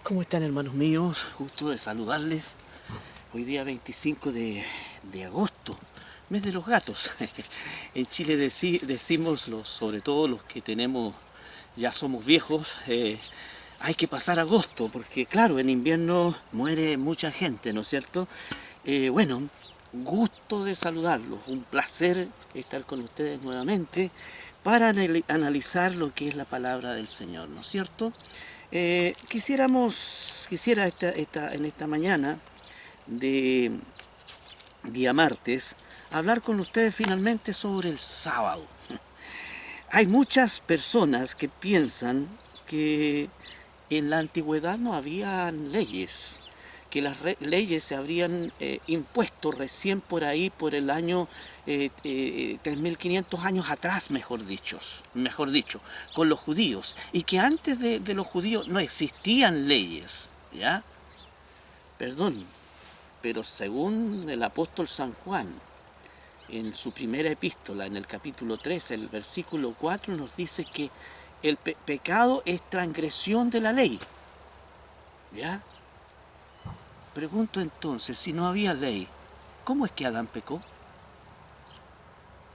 ¿Cómo están, hermanos míos? Gusto de saludarles. Hoy día 25 de agosto, mes de los gatos. En Chile decimos, sobre todo los que ya somos viejos, hay que pasar agosto, porque claro, en invierno muere mucha gente, ¿no es cierto? Bueno, gusto de saludarlos, un placer estar con ustedes nuevamente para analizar lo que es la palabra del Señor, ¿no es cierto? Quisiera en esta mañana de día martes hablar con ustedes finalmente sobre el sábado. Hay muchas personas que piensan que en la antigüedad no habían leyes, que las leyes se habrían impuesto recién por ahí, por el año 3500 años atrás, mejor dicho, con los judíos, y que antes de los judíos no existían leyes, ¿ya? Perdón, pero según el apóstol San Juan, en su primera epístola, en el capítulo 13, el versículo 4, nos dice que el pecado es transgresión de la ley, ¿ya? Pregunto entonces, si no había ley, ¿cómo es que Adán pecó?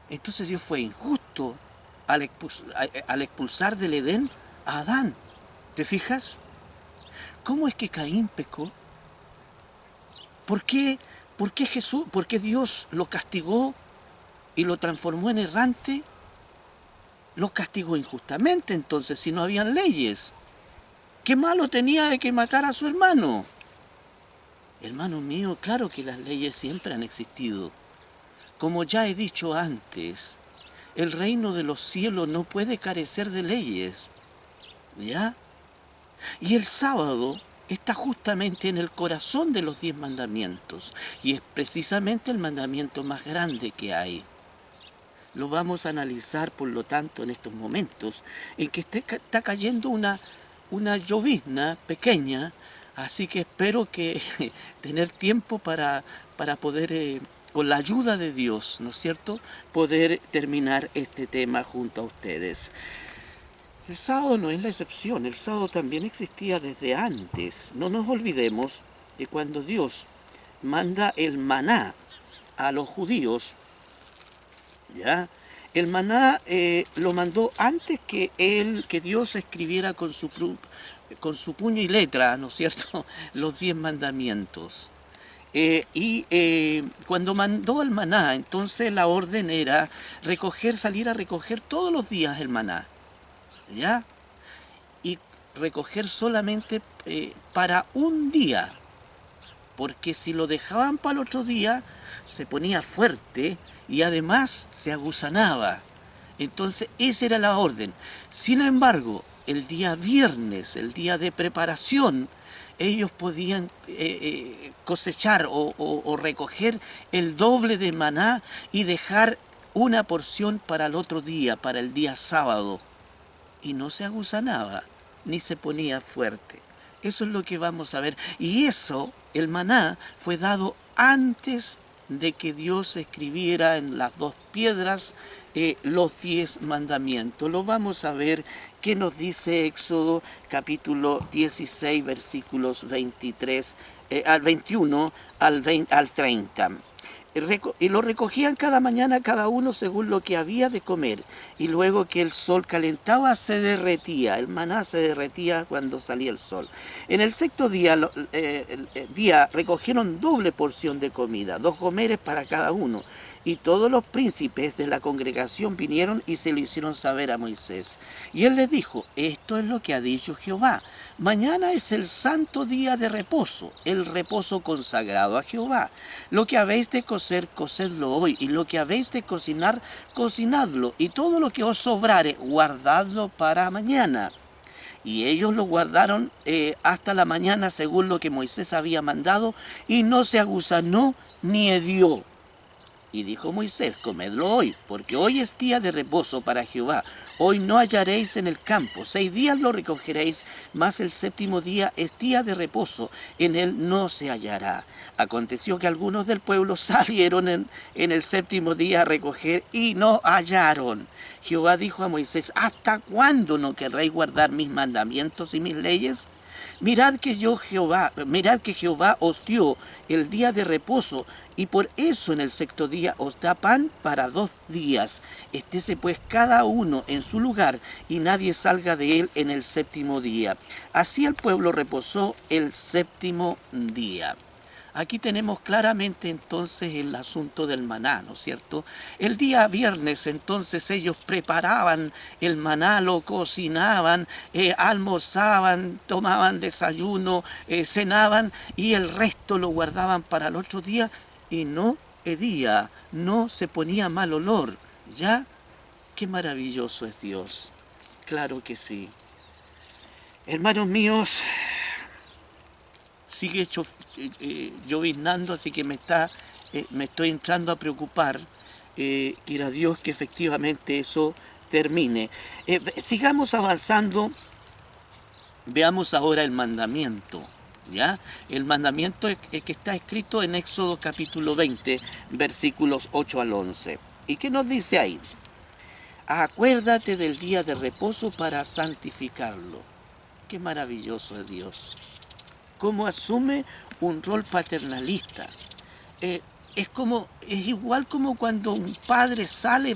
Entonces Dios fue injusto al expulsar del Edén a Adán. ¿Te fijas? ¿Cómo es que Caín pecó? ¿Por qué por qué Dios lo castigó y lo transformó en errante? Lo castigó injustamente entonces, si no habían leyes. ¿Qué malo tenía de que matara a su hermano? Hermano mío, claro que las leyes siempre han existido. Como ya he dicho antes, el reino de los cielos no puede carecer de leyes, ¿ya? Y el sábado está justamente en el corazón de los 10 mandamientos, y es precisamente el mandamiento más grande que hay. Lo vamos a analizar, por lo tanto, en estos momentos, en que está cayendo una llovizna pequeña. Así que espero que tener tiempo para poder, con la ayuda de Dios, ¿no es cierto?, poder terminar este tema junto a ustedes. El sábado no es la excepción, el sábado también existía desde antes. No nos olvidemos que cuando Dios manda el maná a los judíos, ¿ya? El maná lo mandó antes que Dios escribiera con su puño y letra, ¿no es cierto?, los 10 mandamientos. Cuando mandó el maná, entonces la orden era salir a recoger todos los días el maná, ¿ya? Y recoger solamente para un día, porque si lo dejaban para el otro día, se ponía fuerte y además se agusanaba. Entonces esa era la orden. Sin embargo, el día viernes, el día de preparación, ellos podían cosechar o recoger el doble de maná y dejar una porción para el otro día, para el día sábado. Y no se agusanaba, ni se ponía fuerte. Eso es lo que vamos a ver. Y eso, el maná, fue dado antes de que Dios escribiera en las 2 piedras los 10 mandamientos. Lo vamos a ver qué nos dice Éxodo capítulo 16, versículos 23, al 21 al 30. Y lo recogían cada mañana cada uno según lo que había de comer. Y luego que el sol calentaba se derretía, el maná se derretía cuando salía el sol. En el sexto día, recogieron doble porción de comida, 2 gomeres para cada uno. Y todos los príncipes de la congregación vinieron y se lo hicieron saber a Moisés. Y él les dijo, esto es lo que ha dicho Jehová. Mañana es el santo día de reposo, el reposo consagrado a Jehová. Lo que habéis de cocer, cocedlo hoy, y lo que habéis de cocinar, cocinadlo, y todo lo que os sobrare, guardadlo para mañana. Y ellos lo guardaron hasta la mañana según lo que Moisés había mandado, y no se agusanó ni hedió. Y dijo Moisés, comedlo hoy, porque hoy es día de reposo para Jehová. Hoy no hallaréis en el campo, 6 días lo recogeréis, mas el 7º día es día de reposo, en él no se hallará. Aconteció que algunos del pueblo salieron en el 7º día a recoger y no hallaron. Jehová dijo a Moisés, ¿hasta cuándo no querréis guardar mis mandamientos y mis leyes? Mirad que Jehová os dio el día de reposo, y por eso en el sexto día os da pan para 2 días. Estése pues cada uno en su lugar, y nadie salga de él en el séptimo día. Así el pueblo reposó el séptimo día. Aquí tenemos claramente entonces el asunto del maná, ¿no es cierto? El día viernes entonces ellos preparaban el maná, lo cocinaban, almorzaban, tomaban desayuno, cenaban, y el resto lo guardaban para el otro día y no hedía, no se ponía mal olor. ¿Ya? Qué maravilloso es Dios. Claro que sí. Hermanos míos, sigue lloviznando, así que me estoy entrando a preocupar. Quiera Dios que efectivamente eso termine. Sigamos avanzando. Veamos ahora el mandamiento. ¿Ya? El mandamiento es que está escrito en Éxodo capítulo 20, versículos 8 al 11. ¿Y qué nos dice ahí? Acuérdate del día de reposo para santificarlo. Qué maravilloso es Dios. Cómo asume un rol paternalista. Es igual como cuando un padre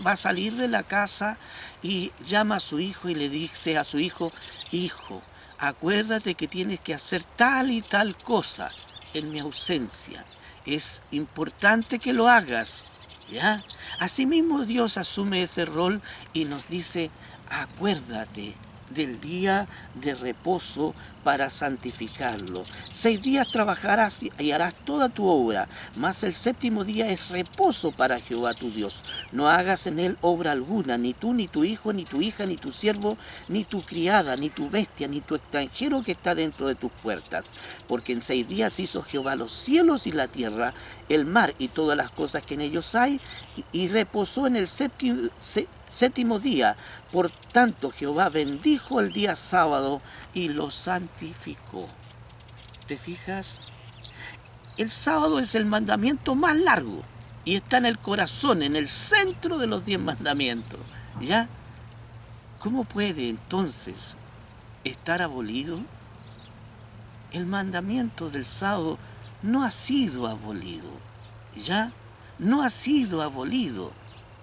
va a salir de la casa y llama a su hijo y le dice a su hijo: hijo, acuérdate que tienes que hacer tal y tal cosa en mi ausencia. Es importante que lo hagas, ¿ya? Asimismo Dios asume ese rol y nos dice: acuérdate del día de reposo para santificarlo. 6 días trabajarás y harás toda tu obra, mas el séptimo día es reposo para Jehová tu Dios. No hagas en él obra alguna, ni tú, ni tu hijo, ni tu hija, ni tu siervo, ni tu criada, ni tu bestia, ni tu extranjero que está dentro de tus puertas. Porque en 6 días hizo Jehová los cielos y la tierra, el mar y todas las cosas que en ellos hay, y reposó en el séptimo día. Por tanto Jehová bendijo el día sábado y lo santificó. ¿Te fijas? El sábado es el mandamiento más largo y está en el corazón, en el centro de los 10 mandamientos. ¿Ya? ¿Cómo puede entonces estar abolido? El mandamiento del sábado no ha sido abolido. ¿Ya? No ha sido abolido.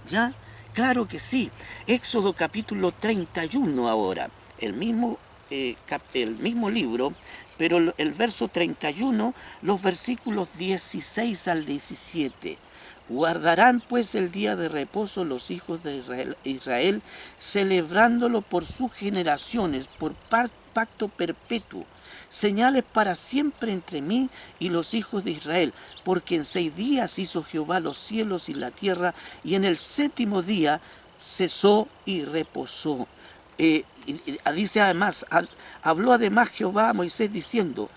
¿Ya? Claro que sí. Éxodo capítulo 31 ahora. El mismo libro, pero el verso 31, los versículos 16 al 17. Guardarán pues el día de reposo los hijos de Israel, celebrándolo por sus generaciones, por pacto perpetuo, señales para siempre entre mí y los hijos de Israel, porque en 6 días hizo Jehová los cielos y la tierra, y en el séptimo día cesó y reposó. Dice además, habló además Jehová a Moisés diciendo: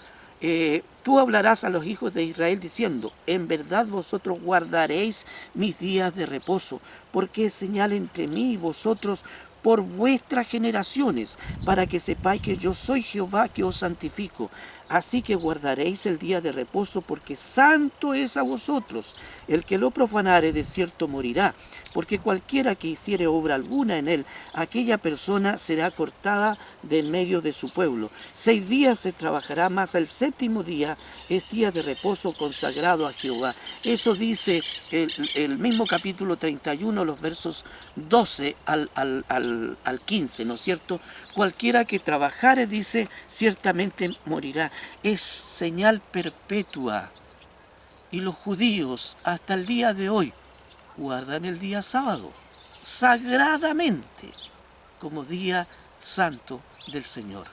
tú hablarás a los hijos de Israel diciendo: en verdad vosotros guardaréis mis días de reposo, porque es señal entre mí y vosotros por vuestras generaciones, para que sepáis que yo soy Jehová que os santifico. Así que guardaréis el día de reposo, porque santo es a vosotros. El que lo profanare de cierto morirá, porque cualquiera que hiciere obra alguna en él, aquella persona será cortada de en medio de su pueblo. 6 días se trabajará, mas el séptimo día es día de reposo consagrado a Jehová. Eso dice el mismo capítulo 31, los versos 12 al 15, ¿no es cierto? Cualquiera que trabajare, dice, ciertamente morirá. Es señal perpetua. Y los judíos hasta el día de hoy guardan el día sábado sagradamente como día santo del Señor.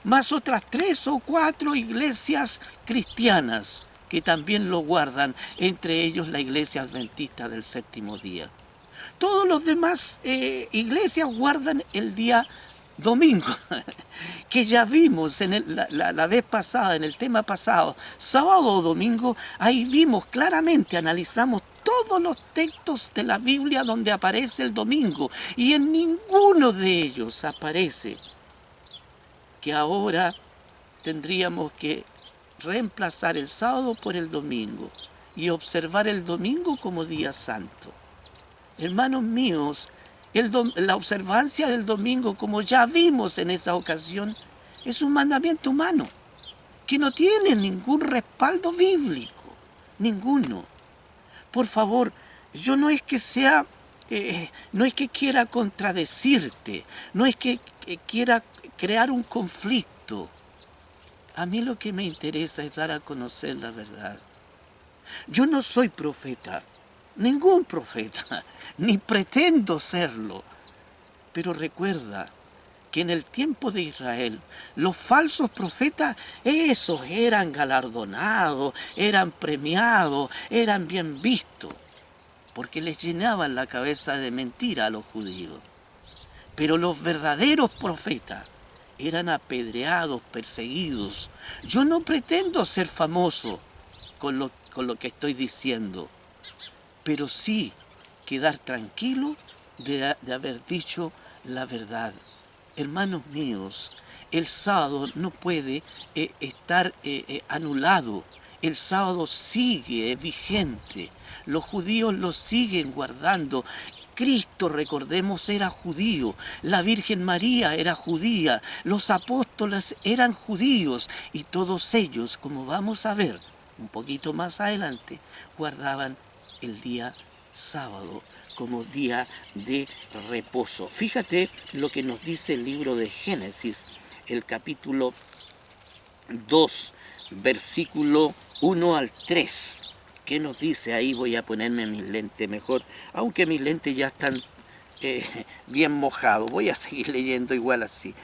Más otras 3 o 4 iglesias cristianas que también lo guardan, entre ellos la iglesia adventista del séptimo día. Todos los demás iglesias guardan el día domingo, que ya vimos la vez pasada, en el tema pasado, sábado o domingo. Ahí vimos claramente, analizamos todos los textos de la Biblia donde aparece el domingo, y en ninguno de ellos aparece que ahora tendríamos que reemplazar el sábado por el domingo y observar el domingo como día santo. Hermanos míos, la observancia del domingo, como ya vimos en esa ocasión, Es un mandamiento humano que no tiene ningún respaldo bíblico, ninguno. Por favor, yo no es que sea, no es que quiera contradecirte, no es que quiera crear un conflicto. A mí lo que me interesa es dar a conocer la verdad. Yo no soy profeta, ningún profeta, ni pretendo serlo. Pero recuerda que en el tiempo de Israel, los falsos profetas, esos eran galardonados, eran premiados, eran bien vistos, porque les llenaban la cabeza de mentira a los judíos. Pero los verdaderos profetas eran apedreados, perseguidos. Yo no pretendo ser famoso con lo que estoy diciendo, pero sí quedar tranquilo de haber dicho la verdad. Hermanos míos, el sábado no puede estar anulado. El sábado sigue vigente. Los judíos lo siguen guardando. Cristo, recordemos, era judío. La Virgen María era judía. Los apóstoles eran judíos. Y todos ellos, como vamos a ver un poquito más adelante, guardaban el día sábado como día de reposo. Fíjate lo que nos dice el libro de Génesis, el capítulo 2, versículo 1 al 3. ¿Qué nos dice ahí? Voy a ponerme mis lentes mejor, aunque mis lentes ya están bien mojados. Voy a seguir leyendo igual así.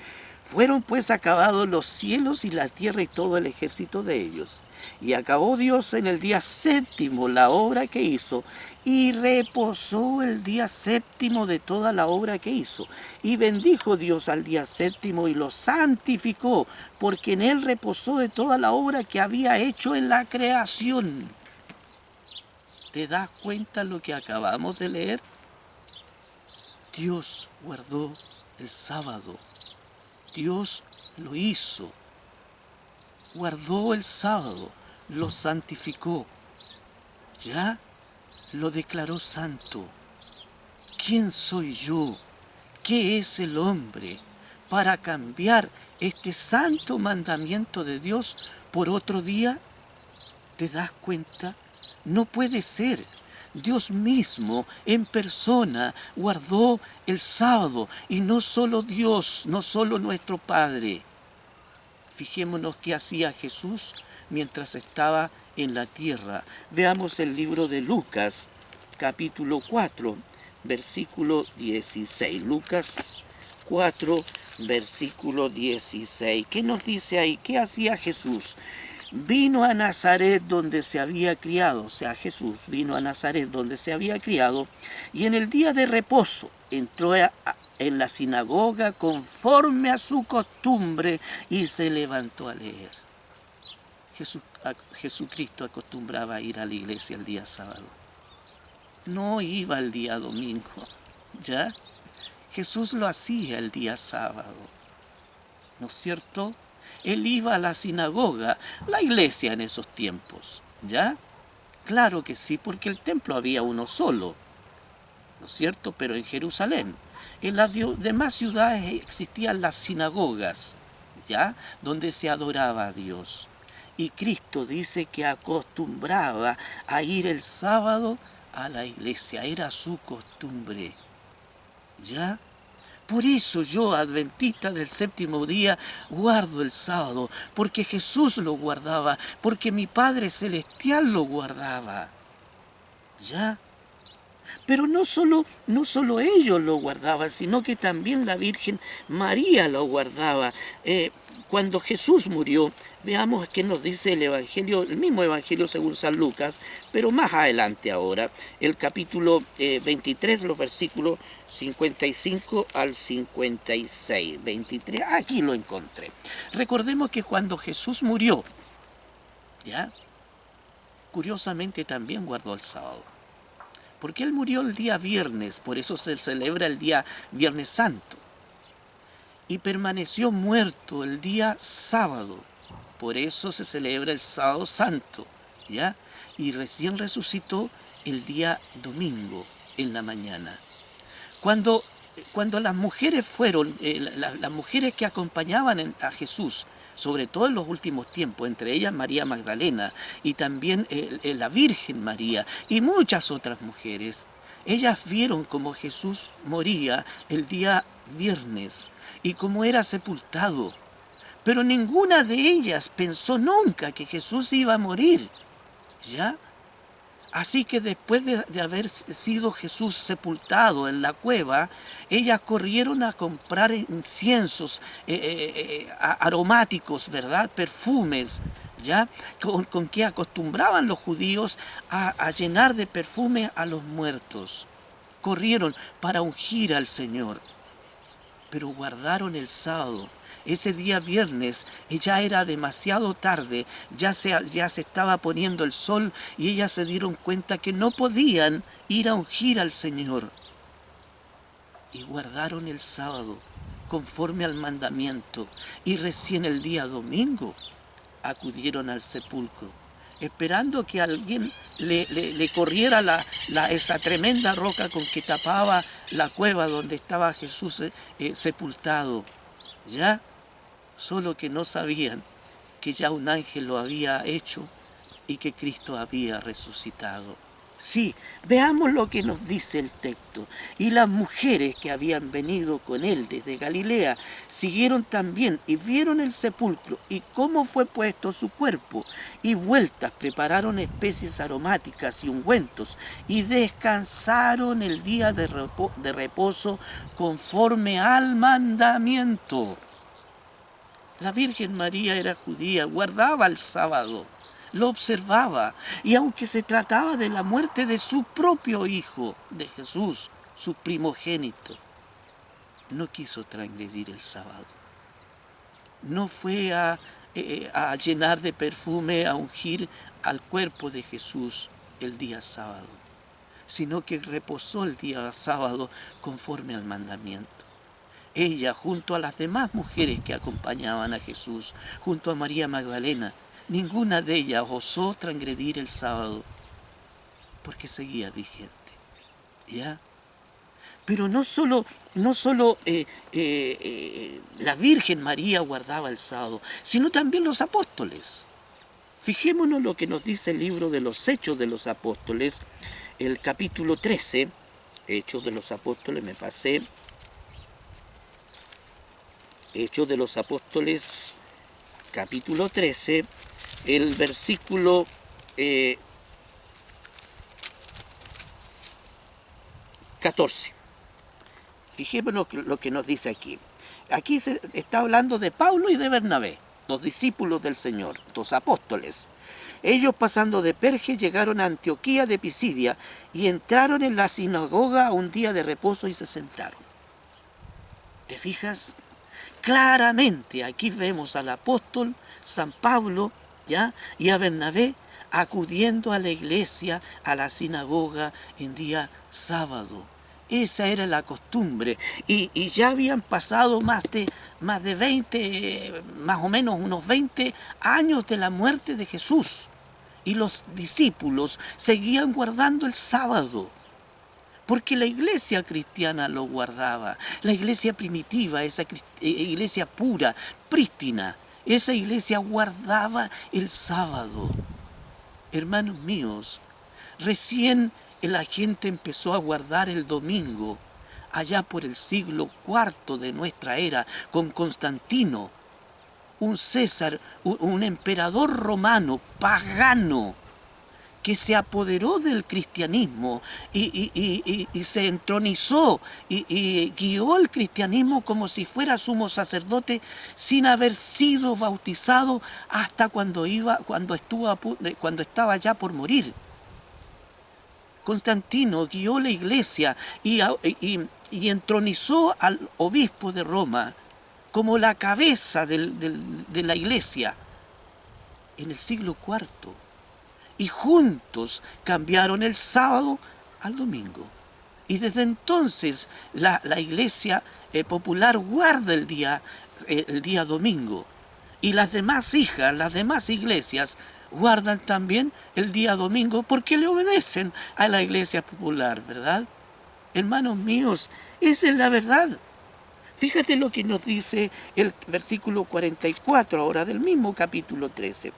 Fueron pues acabados los cielos y la tierra y todo el ejército de ellos. Y acabó Dios en el día séptimo la obra que hizo, y reposó el día séptimo de toda la obra que hizo. Y bendijo Dios al día séptimo y lo santificó, porque en él reposó de toda la obra que había hecho en la creación. ¿Te das cuenta lo que acabamos de leer? Dios guardó el sábado. Dios lo hizo. Guardó el sábado, lo santificó. Ya lo declaró santo. ¿Quién soy yo? ¿Qué es el hombre para cambiar este santo mandamiento de Dios por otro día? ¿Te das cuenta? No puede ser. Dios mismo en persona guardó el sábado, y no solo Dios, no solo nuestro Padre. Fijémonos qué hacía Jesús mientras estaba en la tierra. Veamos el libro de Lucas, capítulo 4, versículo 16. Lucas 4, versículo 16. ¿Qué nos dice ahí? ¿Qué hacía Jesús? Vino a Nazaret donde se había criado, o sea, Jesús vino a Nazaret donde se había criado, y en el día de reposo entró en la sinagoga conforme a su costumbre y se levantó a leer. Jesucristo acostumbraba a ir a la iglesia el día sábado. No iba el día domingo, ¿ya? Jesús lo hacía el día sábado, ¿no es cierto? Él iba a la sinagoga, la iglesia en esos tiempos, ¿ya? Claro que sí, porque el templo había uno solo, ¿no es cierto? Pero en Jerusalén. En las demás ciudades existían las sinagogas, ¿ya? Donde se adoraba a Dios. Y Cristo dice que acostumbraba a ir el sábado a la iglesia, era su costumbre, ¿ya? Por eso yo, adventista del séptimo día, guardo el sábado, porque Jesús lo guardaba, porque mi Padre Celestial lo guardaba, ¿ya? Pero no solo ellos lo guardaban, sino que también la Virgen María lo guardaba. Cuando Jesús murió, veamos qué nos dice el Evangelio, el mismo Evangelio según San Lucas, pero más adelante ahora, el capítulo 23, los versículos 55 al 56. 23, aquí lo encontré. Recordemos que cuando Jesús murió, ¿ya? Curiosamente también guardó el sábado. Porque Él murió el día viernes, por eso se celebra el día Viernes Santo. Y permaneció muerto el día sábado, por eso se celebra el Sábado Santo, ¿ya? Y recién resucitó el día domingo, en la mañana. Cuando cuando las mujeres fueron, las mujeres que acompañaban a Jesús, sobre todo en los últimos tiempos, entre ellas María Magdalena y también la Virgen María y muchas otras mujeres, ellas vieron cómo Jesús moría el día viernes y cómo era sepultado. Pero ninguna de ellas pensó nunca que Jesús iba a morir, ¿ya? Así que después de haber sido Jesús sepultado en la cueva, ellas corrieron a comprar inciensos aromáticos, ¿verdad? Perfumes, ¿ya? Con que acostumbraban los judíos a llenar de perfume a los muertos. Corrieron para ungir al Señor, pero guardaron el sábado. Ese día viernes ya era demasiado tarde, ya se estaba poniendo el sol y ellas se dieron cuenta que no podían ir a ungir al Señor. Y guardaron el sábado conforme al mandamiento y recién el día domingo acudieron al sepulcro, esperando que alguien le corriera esa tremenda roca con que tapaba la cueva donde estaba Jesús sepultado. ¿Ya? Solo que no sabían que ya un ángel lo había hecho y que Cristo había resucitado. Sí, veamos lo que nos dice el texto. Y las mujeres que habían venido con él desde Galilea siguieron también y vieron el sepulcro y cómo fue puesto su cuerpo. Y vueltas prepararon especies aromáticas y ungüentos y descansaron el día de reposo conforme al mandamiento. La Virgen María era judía, guardaba el sábado, lo observaba, y aunque se trataba de la muerte de su propio hijo, de Jesús, su primogénito, no quiso transgredir el sábado. No fue a llenar de perfume, a ungir al cuerpo de Jesús el día sábado, sino que reposó el día sábado conforme al mandamiento. Ella, junto a las demás mujeres que acompañaban a Jesús, junto a María Magdalena, ninguna de ellas osó transgredir el sábado, porque seguía vigente. ¿Ya? Pero no solo la Virgen María guardaba el sábado, sino también los apóstoles. Fijémonos lo que nos dice el libro de los Hechos de los Apóstoles, el capítulo 13, Hechos de los Apóstoles, me pasé. Hechos de los Apóstoles, capítulo 13, el versículo 14. Fijémonos lo que nos dice aquí. Aquí se está hablando de Pablo y de Bernabé, dos discípulos del Señor, dos apóstoles. Ellos, pasando de Perge, llegaron a Antioquía de Pisidia y entraron en la sinagoga un día de reposo y se sentaron. ¿Te fijas? Claramente aquí vemos al apóstol San Pablo, ¿ya? Y a Bernabé acudiendo a la iglesia, a la sinagoga en día sábado. Esa era la costumbre y ya habían pasado más de 20, más o menos unos 20 años de la muerte de Jesús y los discípulos seguían guardando el sábado. Porque la iglesia cristiana lo guardaba, la iglesia primitiva, esa iglesia pura, prístina, esa iglesia guardaba el sábado. Hermanos míos, recién la gente empezó a guardar el domingo, allá por el siglo IV de nuestra era, con Constantino, un César, un emperador romano, pagano, que se apoderó del cristianismo y se entronizó y guió el cristianismo como si fuera sumo sacerdote sin haber sido bautizado hasta cuando estaba ya por morir. Constantino guió la iglesia y entronizó al obispo de Roma como la cabeza de la iglesia en el siglo IV. Y juntos cambiaron el sábado al domingo. Y desde entonces la iglesia popular guarda el día domingo. Y las demás hijas, las demás iglesias guardan también el día domingo porque le obedecen a la iglesia popular, ¿verdad? Hermanos míos, Esa es la verdad. Fíjate lo que nos dice el versículo 44 ahora del mismo capítulo 13.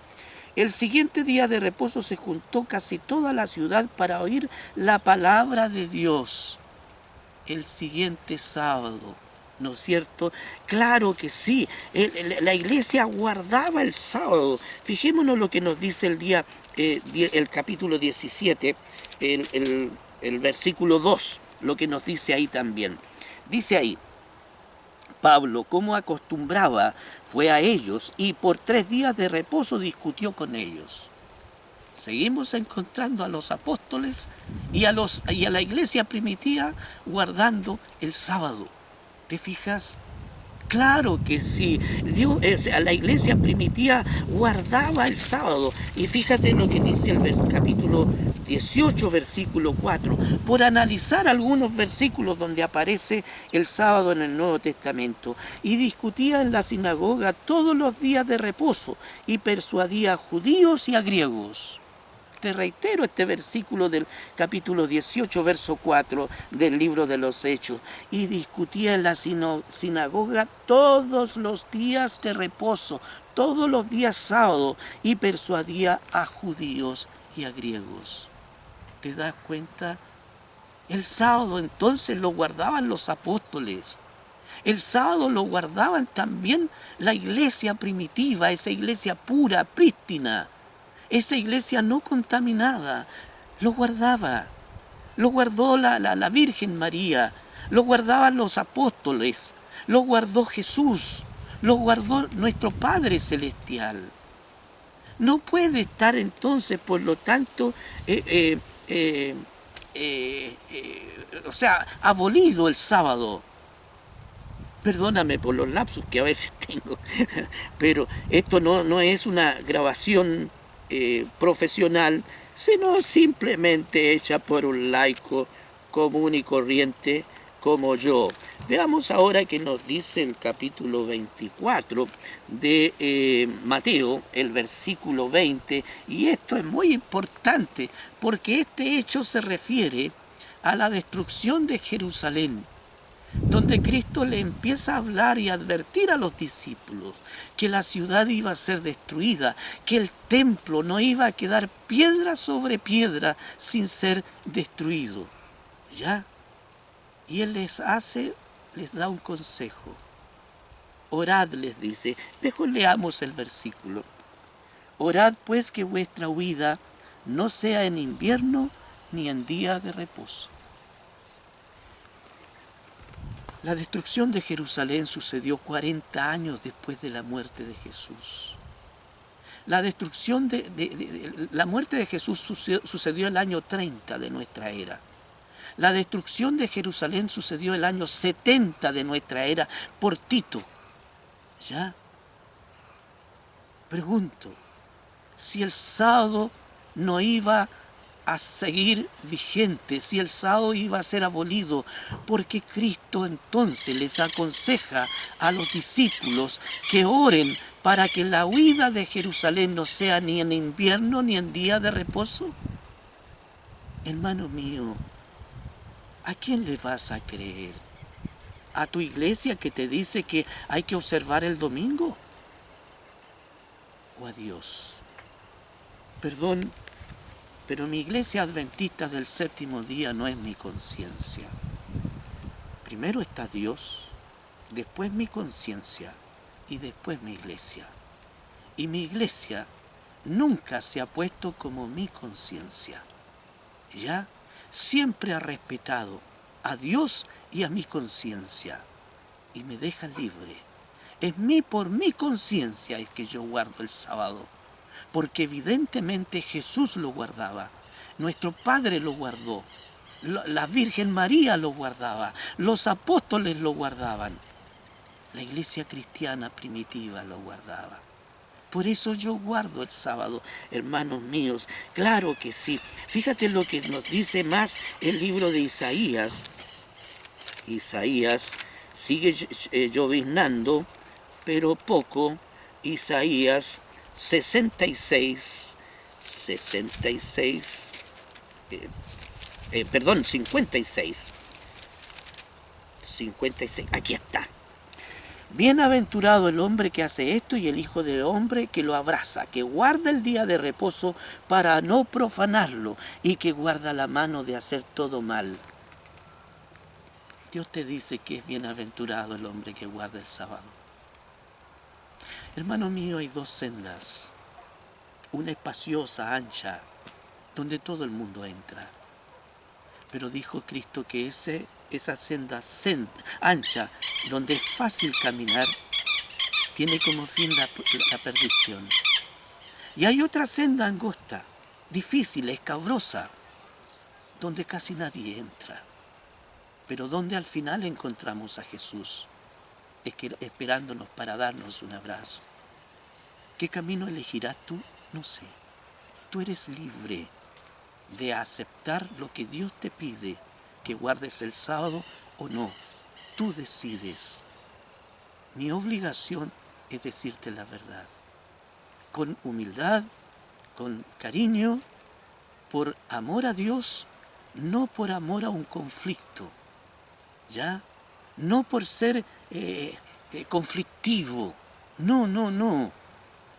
El siguiente día de reposo se juntó casi toda la ciudad para oír la palabra de Dios. El siguiente sábado, ¿no es cierto? Claro que sí, la iglesia guardaba el sábado. Fijémonos lo que nos dice el capítulo 17, el versículo 2, lo que nos dice ahí también. Dice ahí: Pablo, como acostumbraba, fue a ellos y por 3 días de reposo discutió con ellos. Seguimos encontrando a los apóstoles y a la iglesia primitiva guardando el sábado. ¿Te fijas? Claro que sí. La iglesia primitiva guardaba el sábado. Y fíjate lo que dice el capítulo 18, versículo 4. Por analizar algunos versículos donde aparece el sábado en el Nuevo Testamento. Y discutía en la sinagoga todos los días de reposo y persuadía a judíos y a griegos. Te reitero este versículo del capítulo 18, verso 4 del libro de los Hechos. Y discutía en la sinagoga todos los días de reposo, todos los días sábado, y persuadía a judíos y a griegos. ¿Te das cuenta? El sábado entonces lo guardaban los apóstoles. El sábado lo guardaban también la iglesia primitiva, esa iglesia pura, prístina. Esa iglesia no contaminada, lo guardaba. Lo guardó la Virgen María, lo guardaban los apóstoles, lo guardó Jesús, lo guardó nuestro Padre Celestial. No puede estar entonces, por lo tanto, abolido el sábado. Perdóname por los lapsus que a veces tengo, pero esto no es una grabación profesional, sino simplemente hecha por un laico común y corriente como yo. Veamos ahora qué nos dice el capítulo 24 de Mateo, el versículo 20, y esto es muy importante porque este hecho se refiere a la destrucción de Jerusalén, donde Cristo le empieza a hablar y a advertir a los discípulos que la ciudad iba a ser destruida, que el templo no iba a quedar piedra sobre piedra sin ser destruido. ¿Ya? Y Él les da un consejo. Orad, les dice. Mejor leamos el versículo. Orad pues que vuestra huida no sea en invierno ni en día de reposo. La destrucción de Jerusalén sucedió 40 años después de la muerte de Jesús. La muerte de Jesús sucedió el año 30 de nuestra era. La destrucción de Jerusalén sucedió el año 70 de nuestra era por Tito. ¿Ya? Pregunto, si el sábado no iba a seguir vigente, si el sábado iba a ser abolido, porque Cristo entonces les aconseja a los discípulos que oren para que la huida de Jerusalén no sea ni en invierno ni en día de reposo. Hermano mío, ¿a quién le vas a creer? ¿A tu iglesia que te dice que hay que observar el domingo? ¿O a Dios? Perdón, pero mi iglesia adventista del séptimo día no es mi conciencia. Primero está Dios, después mi conciencia y después mi iglesia. Y mi iglesia nunca se ha puesto como mi conciencia. ¿Ya? Siempre ha respetado a Dios y a mi conciencia. Y me deja libre. Por mi conciencia es que yo guardo el sábado. Porque evidentemente Jesús lo guardaba, nuestro Padre lo guardó, la Virgen María lo guardaba, los apóstoles lo guardaban, la iglesia cristiana primitiva lo guardaba. Por eso yo guardo el sábado, hermanos míos, claro que sí. Fíjate lo que nos dice más el libro de Isaías. Isaías sigue lloviznando, pero poco. Isaías 56, 56, 56. 56. Aquí está. Bienaventurado el hombre que hace esto y el hijo del hombre que lo abraza, que guarda el día de reposo para no profanarlo y que guarda la mano de hacer todo mal. Dios te dice que es bienaventurado el hombre que guarda el sábado. Hermano mío, hay dos sendas. Una espaciosa, ancha, donde todo el mundo entra. Pero dijo Cristo que esa senda ancha, donde es fácil caminar, tiene como fin la perdición. Y hay otra senda angosta, difícil, escabrosa, donde casi nadie entra, pero donde al final encontramos a Jesús, esperándonos para darnos un abrazo. ¿Qué camino elegirás tú? No sé. Tú eres libre de aceptar lo que Dios te pide, que guardes el sábado o no. Tú decides. Mi obligación es decirte la verdad. Con humildad, con cariño, por amor a Dios, no por amor a un conflicto. ¿Ya? No por ser conflictivo. No, no, no.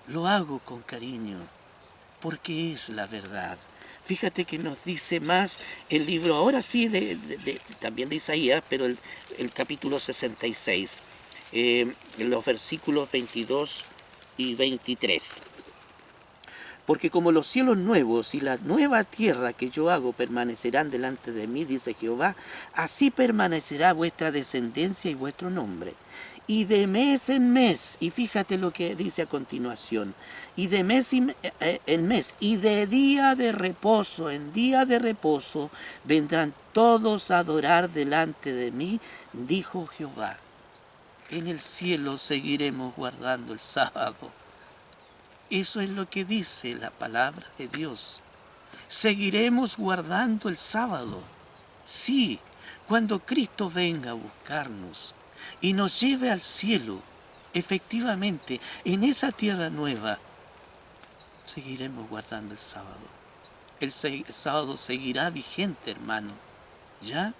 Lo hago con cariño, porque es la verdad. Fíjate que nos dice más el libro, ahora sí, también de Isaías, pero el capítulo 66, en los versículos 22 y 23. Porque como los cielos nuevos y la nueva tierra que yo hago permanecerán delante de mí, dice Jehová, así permanecerá vuestra descendencia y vuestro nombre. Y de mes en mes, y fíjate lo que dice a continuación, y de mes en mes, y de día de reposo en día de reposo, vendrán todos a adorar delante de mí, dijo Jehová. En el cielo seguiremos guardando el sábado. Eso es lo que dice la palabra de Dios. Seguiremos guardando el sábado. Sí, cuando Cristo venga a buscarnos y nos lleve al cielo, efectivamente, en esa tierra nueva, seguiremos guardando el sábado. El sábado seguirá vigente, hermano. ¿Ya?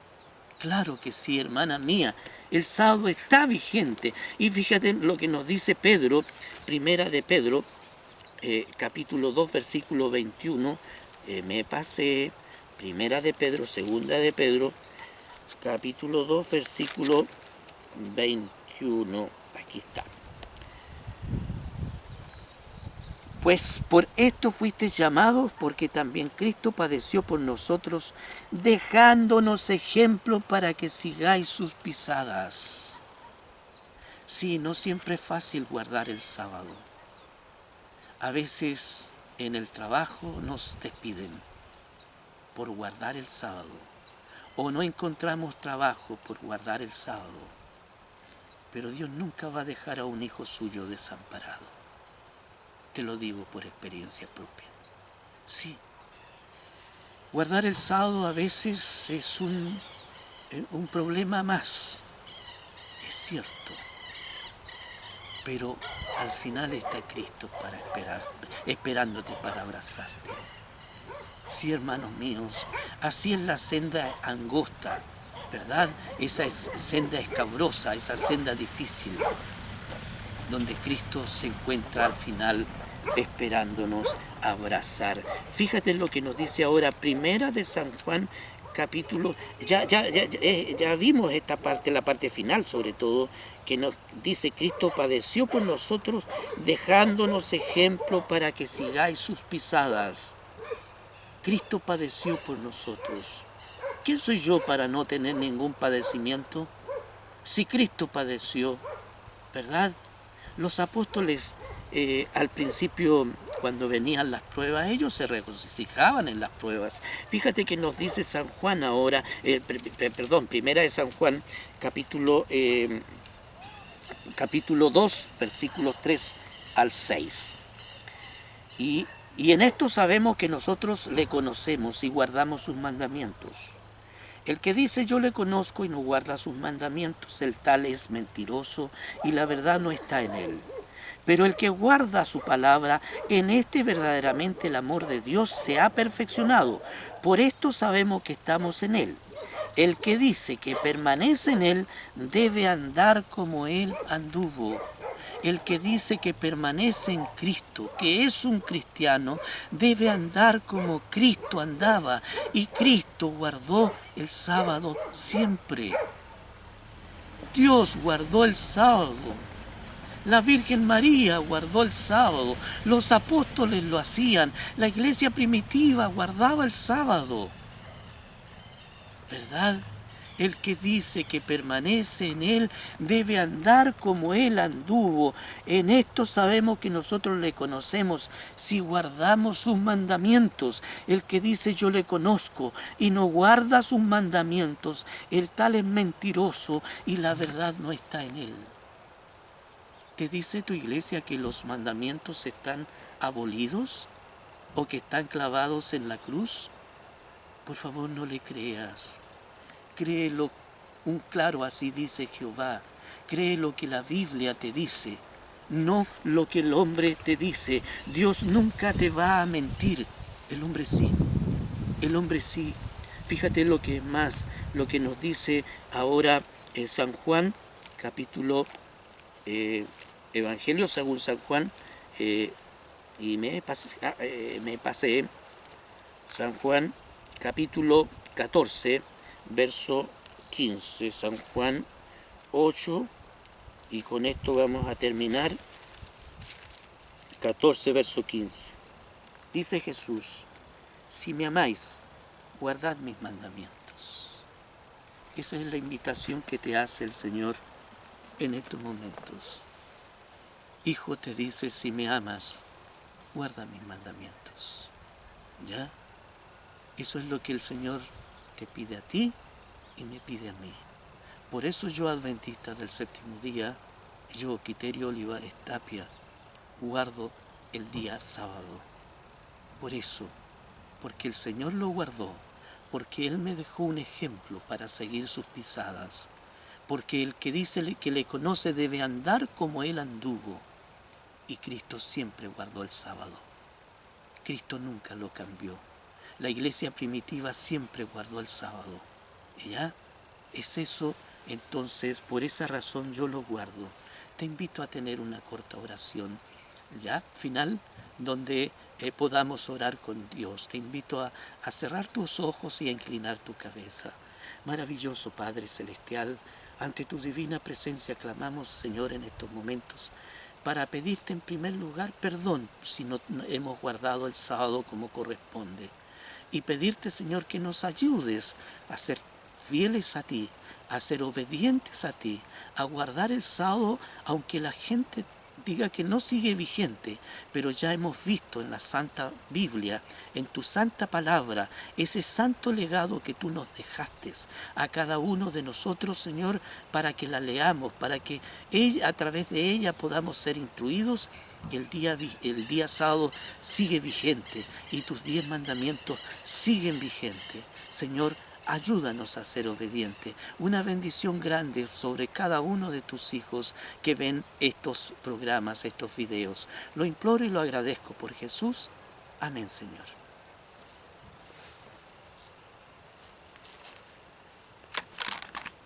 Claro que sí, hermana mía. El sábado está vigente. Y fíjate lo que nos dice Pedro, primera de Pedro, capítulo 2, versículo 21. Me pasé, primera de Pedro, segunda de Pedro, capítulo 2, versículo 21. Aquí está. Pues por esto fuisteis llamados, porque también Cristo padeció por nosotros, dejándonos ejemplo para que sigáis sus pisadas. Sí, no siempre es fácil guardar el sábado. A veces en el trabajo nos despiden por guardar el sábado, o no encontramos trabajo por guardar el sábado. Pero Dios nunca va a dejar a un hijo suyo desamparado. Te lo digo por experiencia propia. Sí, guardar el sábado a veces es un problema más, es cierto. Pero al final está Cristo para esperándote para abrazarte. Sí, hermanos míos, así es la senda angosta, ¿verdad? Esa es senda escabrosa, esa senda difícil, donde Cristo se encuentra al final esperándonos abrazar. Fíjate lo que nos dice ahora, primera de San Juan, capítulo, ya vimos esta parte, la parte final sobre todo, que nos dice Cristo padeció por nosotros, dejándonos ejemplo para que sigáis sus pisadas. Cristo padeció por nosotros. ¿Quién soy yo para no tener ningún padecimiento? Si Cristo padeció, ¿verdad? Los apóstoles al principio, cuando venían las pruebas, ellos se regocijaban en las pruebas. Fíjate que nos dice San Juan ahora, primera de San Juan, capítulo 2, versículos 3 al 6. Y en esto sabemos que nosotros le conocemos y guardamos sus mandamientos. El que dice yo le conozco y no guarda sus mandamientos, el tal es mentiroso y la verdad no está en él. Pero el que guarda su palabra, en este verdaderamente el amor de Dios se ha perfeccionado. Por esto sabemos que estamos en él. El que dice que permanece en Él debe andar como Él anduvo. El que dice que permanece en Cristo, que es un cristiano, debe andar como Cristo andaba. Y Cristo guardó el sábado siempre. Dios guardó el sábado. La Virgen María guardó el sábado. Los apóstoles lo hacían. La iglesia primitiva guardaba el sábado. ¿Verdad? El que dice que permanece en Él debe andar como Él anduvo. En esto sabemos que nosotros le conocemos si guardamos sus mandamientos. El que dice yo le conozco y no guarda sus mandamientos, el tal es mentiroso y la verdad no está en él. ¿Te dice tu iglesia que los mandamientos están abolidos o que están clavados en la cruz? Por favor, no le creas. Créelo, un claro así dice Jehová. Cree lo que la Biblia te dice, no lo que el hombre te dice. Dios nunca te va a mentir. El hombre sí, el hombre sí. Fíjate lo que más, lo que nos dice ahora San Juan, capítulo, Evangelio según San Juan, y me pasé, San Juan, capítulo 14, verso 15, San Juan 8, y con esto vamos a terminar, 14, verso 15. Dice Jesús, si me amáis, guardad mis mandamientos. Esa es la invitación que te hace el Señor en estos momentos. Hijo, te dice, si me amas, guarda mis mandamientos. ¿Ya? Eso es lo que el Señor te pide a ti y me pide a mí. Por eso yo, adventista del séptimo día, yo, Quiterio Olivares Tapia, guardo el día sábado. Por eso, porque el Señor lo guardó, porque Él me dejó un ejemplo para seguir sus pisadas, porque el que dice que le conoce debe andar como Él anduvo, y Cristo siempre guardó el sábado. Cristo nunca lo cambió. La iglesia primitiva siempre guardó el sábado. ¿Ya? Es eso, entonces, por esa razón yo lo guardo. Te invito a tener una corta oración, ¿ya? Final, donde podamos orar con Dios. Te invito a cerrar tus ojos y a inclinar tu cabeza. Maravilloso Padre Celestial, ante tu divina presencia clamamos, Señor, en estos momentos, para pedirte en primer lugar perdón si no hemos guardado el sábado como corresponde. Y pedirte, Señor, que nos ayudes a ser fieles a ti, a ser obedientes a ti, a guardar el sábado, aunque la gente diga que no sigue vigente, pero ya hemos visto en la Santa Biblia, en tu Santa Palabra, ese santo legado que tú nos dejaste a cada uno de nosotros, Señor, para que la leamos, para que a través de ella podamos ser instruidos. El día sábado sigue vigente y tus 10 mandamientos siguen vigentes. Señor, ayúdanos a ser obedientes. Una bendición grande sobre cada uno de tus hijos que ven estos programas, estos videos. Lo imploro y lo agradezco por Jesús. Amén, Señor.